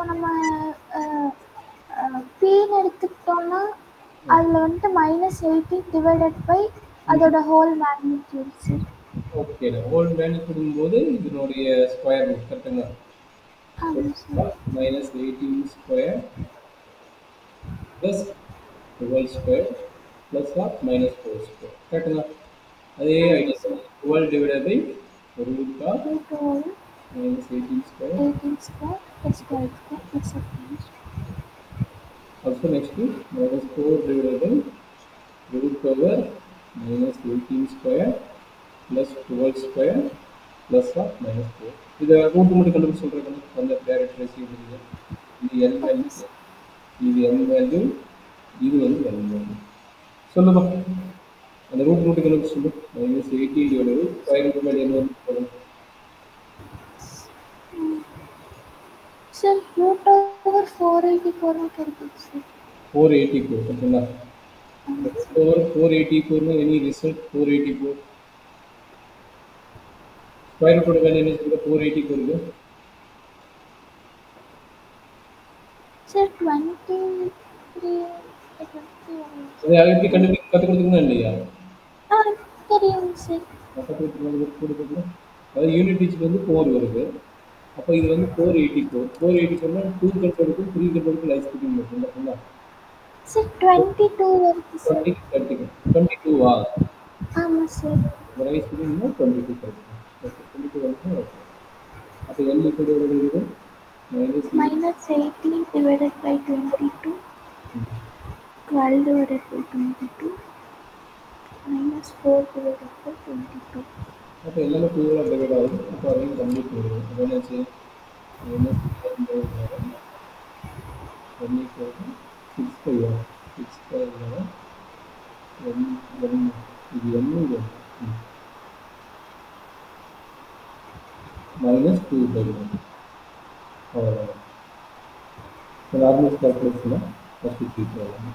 இப்போ நம்ம பீன்னு எடுத்துக்கிட்டோம்னா அதில் வந்துட்டு -18 டிவைடட் பை அதோட whole magnitude sir. Okay, whole magnitude போது இதனுடைய ஸ்கொயர் ரூட் கரெக்டுங்களா? ஆமாம் sir. -18 square plus 12 square plus of -4 square கரெக்டுங்களா? அதே idea 12 divided by root of -18 square 18 square plus 12 square plus also next to -4 divided by root over -18 square plus 12 square plus of -4. இதை root மட்டும் கண்டுபிடிச்சு சொல்றேன். அந்த direct ratio இது n value, இது n value, இது வந்து n வேல்யூ. சொல்லுமா அந்த ரூட் கண்டுபிடிச்சு சொல்லு. -18 divided by 5 divided by n வந்து போடும் சார் √484 கிடைக்கும் சார். 484 ஓகேங்களா? over 484 any result 484 square root of value is 484 sir 23 அது எப்படி கண்டுபிடிக்க கத்து கொடுத்துக்கணும் இல்லையா? தெரியும் சார். அதாவது யூனிட் டீச்சர் வந்து 4 வருது. அப்போ இது வந்து 484 484னா 2 கண்ட்ரோலுக்கு 3 கண்ட்ரோலுக்கு லைஃப் ஸ்பீடிங் இருக்கும் இல்லைங்களா? சார் 22 வருது சார். 22வா? ஆமாம் சார். லைஃப் ஸ்பீடிங்னா 22 கிடைக்கும். ஓகே 22 வந்து ஓகே. அப்போ n ஈக்குவல் வருது -18 divided by 22 12 divided by 22 -4 divided by 22. அப்போ எல்லாமே 2 டிவைட் ஆகுது. அப்போ அதையும் கம்ப்ளீட் பண்ணிடுவோம். அப்போ என்னாச்சு -6 இது -2 அவ்வளோதான். நார்மல் கால்குலேஷனில் ஃபஸ்ட்டு ட்ரீட் ஆகும்.